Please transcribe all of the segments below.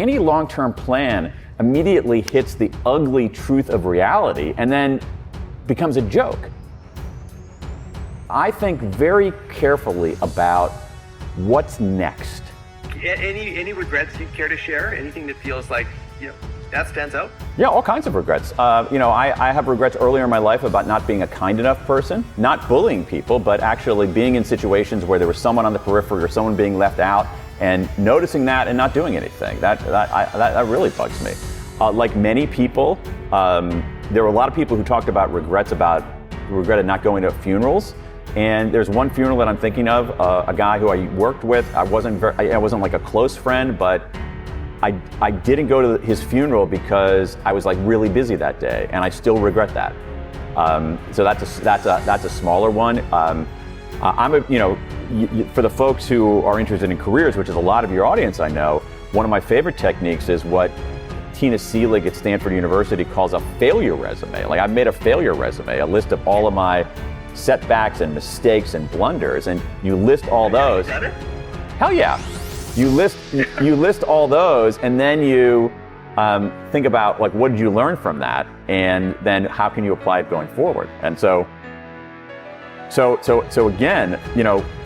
any long-term plan immediately hits the ugly truth of reality and then becomes a joke. I think very carefully about what's next. Any regrets you'd care to share? Anything that feels like, that stands out? Yeah, all kinds of regrets. I have regrets earlier in my life about not being a kind enough person, not bullying people, but actually being in situations where there was someone on the periphery or someone being left out and noticing that and not doing anything. That really bugs me. Like many people, there were a lot of people who talked about regretted not going to funerals. And there's one funeral that I'm thinking of, a guy who I worked with. I wasn't like a close friend, but I didn't go to his funeral because I was like really busy that day, and I still regret that. So that's a smaller one. For the folks who are interested in careers, which is a lot of your audience, I know, one of my favorite techniques is what Tina Seelig at Stanford University calls a failure resume. Like, I've made a failure resume, a list of all of my setbacks and mistakes and blunders, and you list all those. Hell yeah. You list all those, and then you think about, like, what did you learn from that, and then how can you apply it going forward? And so again,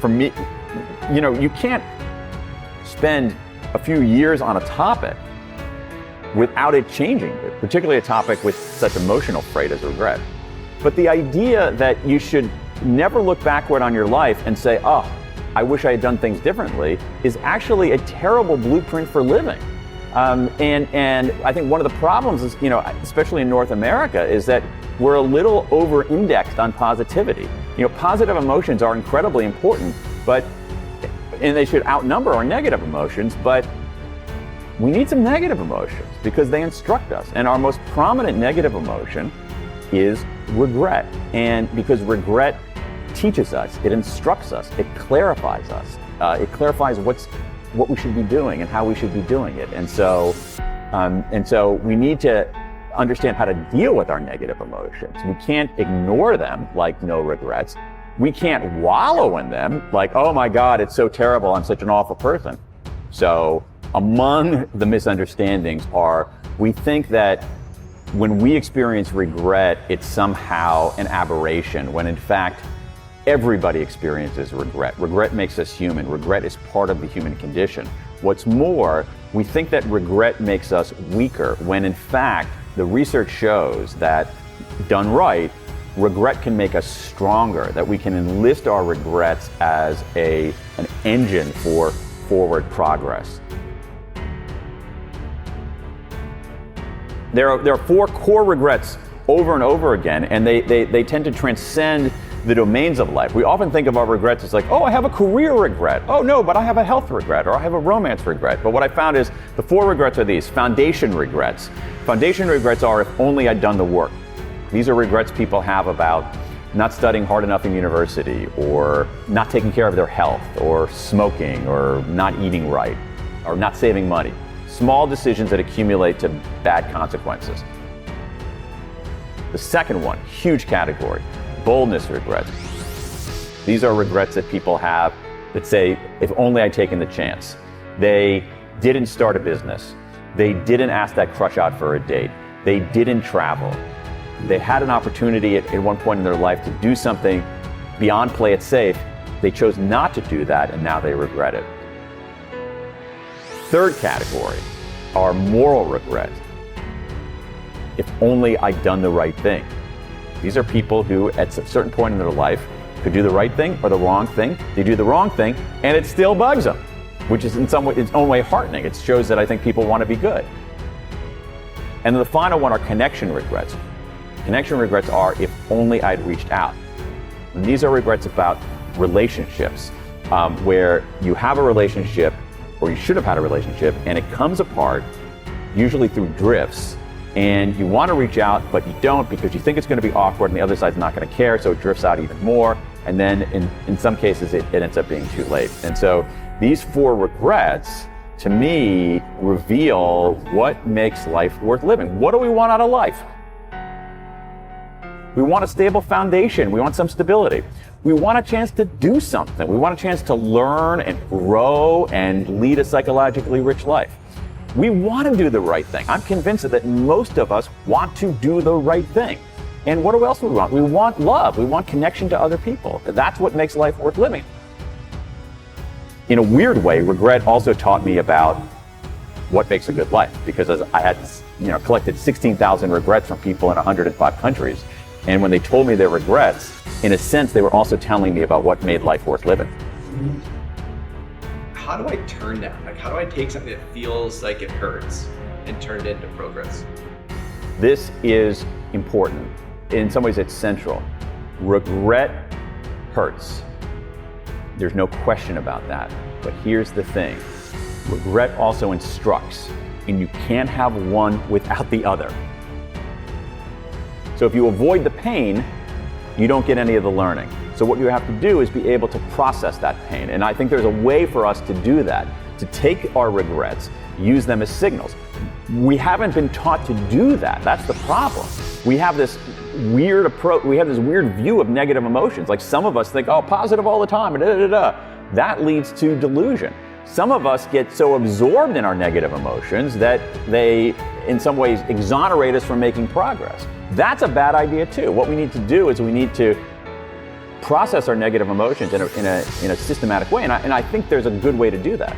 for me, you can't spend a few years on a topic without it changing, particularly a topic with such emotional freight as regret. But the idea that you should never look backward on your life and say, oh, I wish I had done things differently, is actually a terrible blueprint for living. And I think one of the problems is, especially in North America, is that we're a little over-indexed on positivity. Positive emotions are incredibly important, and they should outnumber our negative emotions, but we need some negative emotions because they instruct us. And our most prominent negative emotion is regret. And because regret teaches us, it instructs us, it clarifies us. It clarifies what we should be doing and how we should be doing it. And so we need to understand how to deal with our negative emotions. We can't ignore them like no regrets. We can't wallow in them like, oh my God, it's so terrible, I'm such an awful person. So among the misunderstandings are, we think that when we experience regret, it's somehow an aberration, when in fact, everybody experiences regret. Regret makes us human. Regret is part of the human condition. What's more, we think that regret makes us weaker, when in fact, the research shows that, done right, regret can make us stronger, that we can enlist our regrets as an engine for forward progress. There are 4 core regrets over and over again, and they tend to transcend the domains of life. We often think of our regrets as like, oh, I have a career regret. Oh no, but I have a health regret, or I have a romance regret. But what I found is the 4 regrets are these: foundation regrets. Foundation regrets are, if only I'd done the work. These are regrets people have about not studying hard enough in university, or not taking care of their health, or smoking, or not eating right, or not saving money. Small decisions that accumulate to bad consequences. The second one, huge category, boldness regrets. These are regrets that people have that say, if only I'd taken the chance. They didn't start a business. They didn't ask that crush out for a date. They didn't travel. They had an opportunity at one point in their life to do something beyond play it safe. They chose not to do that, and now they regret it. Third category are moral regrets. If only I'd done the right thing. These are people who, at a certain point in their life, could do the right thing or the wrong thing. They do the wrong thing, and it still bugs them, which is in some way, its own way, heartening. It shows that I think people want to be good. And then the final one are connection regrets. Connection regrets are, if only I'd reached out. And these are regrets about relationships, where you have a relationship, or you should have had a relationship, and it comes apart, usually through drifts, and you want to reach out, but you don't because you think it's going to be awkward and the other side's not going to care, so it drifts out even more, and then in some cases it ends up being too late. And so these 4 regrets, to me, reveal what makes life worth living. What do we want out of life? We want a stable foundation. We want some stability. We want a chance to do something. We want a chance to learn and grow and lead a psychologically rich life. We want to do the right thing. I'm convinced that most of us want to do the right thing. And what else do we want? We want love. We want connection to other people. That's what makes life worth living. In a weird way, regret also taught me about what makes a good life, because I had, collected 16,000 regrets from people in 105 countries. And when they told me their regrets, in a sense, they were also telling me about what made life worth living. How do I turn that? How do I take something that feels like it hurts and turn it into progress? This is important. In some ways, it's central. Regret hurts. There's no question about that. But here's the thing. Regret also instructs, and you can't have one without the other. So if you avoid the pain, you don't get any of the learning. So what you have to do is be able to process that pain. And I think there's a way for us to do that, to take our regrets, use them as signals. We haven't been taught to do that. That's the problem. We have this weird approach, we have this weird view of negative emotions. Like some of us think, oh, positive all the time, That leads to delusion. Some of us get so absorbed in our negative emotions that they, in some ways, exonerate us from making progress. That's a bad idea too. What we need to do is we need to process our negative emotions in a systematic way, and I think there's a good way to do that.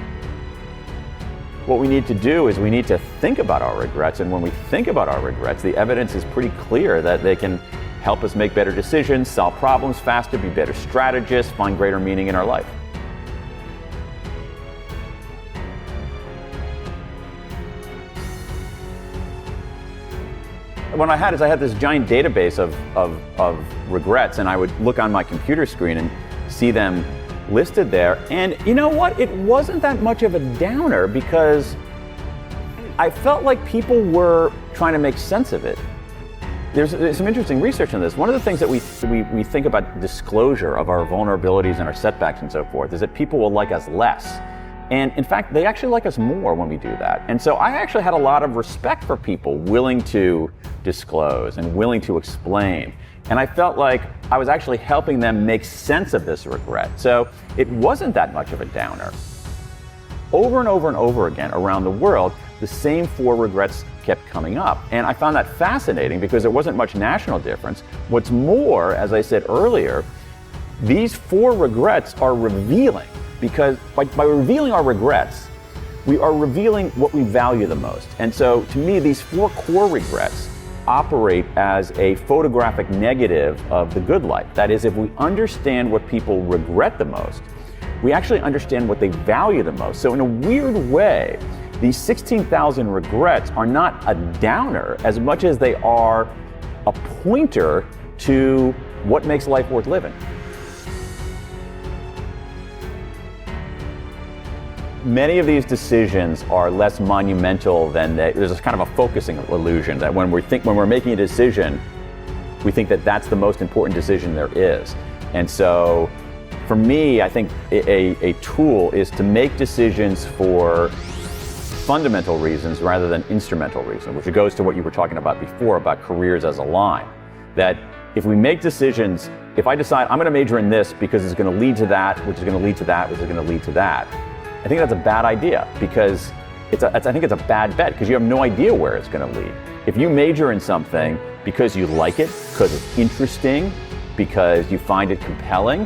What we need to do is we need to think about our regrets, and when we think about our regrets, the evidence is pretty clear that they can help us make better decisions, solve problems faster, be better strategists, find greater meaning in our life. What I had this giant database of regrets, and I would look on my computer screen and see them listed there. And you know what? It wasn't that much of a downer, because I felt like people were trying to make sense of it. There's some interesting research on this. One of the things that we think about disclosure of our vulnerabilities and our setbacks and so forth is that people will like us less. And in fact, they actually like us more when we do that. And so I actually had a lot of respect for people willing to disclose and willing to explain. And I felt like I was actually helping them make sense of this regret. So it wasn't that much of a downer. Over and over and over again around the world, the same 4 regrets kept coming up. And I found that fascinating because there wasn't much national difference. What's more, as I said earlier, these 4 regrets are revealing, because by revealing our regrets, we are revealing what we value the most. And so to me, these 4 core regrets operate as a photographic negative of the good life. That is, if we understand what people regret the most, we actually understand what they value the most. So in a weird way, these 16,000 regrets are not a downer as much as they are a pointer to what makes life worth living. Many of these decisions are less monumental than there's a kind of a focusing illusion that when we're making a decision, we think that that's the most important decision there is. And so for me, I think a tool is to make decisions for fundamental reasons rather than instrumental reasons, which goes to what you were talking about before about careers as a line. That if we make decisions, if I decide I'm going to major in this because it's going to lead to that, which is going to lead to that, which is going to lead to that, I think that's a bad idea, because I think it's a bad bet, because you have no idea where it's going to lead. If you major in something because you like it, because it's interesting, because you find it compelling,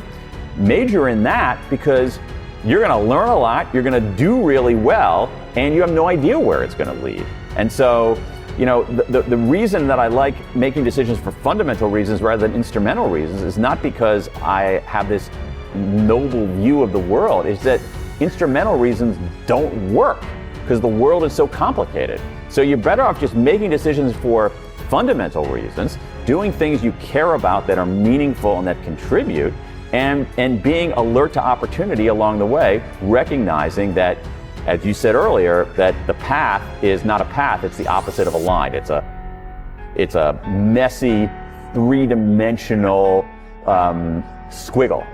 major in that because you're going to learn a lot, you're going to do really well, and you have no idea where it's going to lead. And so, the reason that I like making decisions for fundamental reasons rather than instrumental reasons is not because I have this noble view of the world. It's that instrumental reasons don't work because the world is so complicated. So you're better off just making decisions for fundamental reasons, doing things you care about that are meaningful and that contribute, and being alert to opportunity along the way, recognizing that, as you said earlier, that the path is not a path, it's the opposite of a line. It's a messy, 3-dimensional squiggle.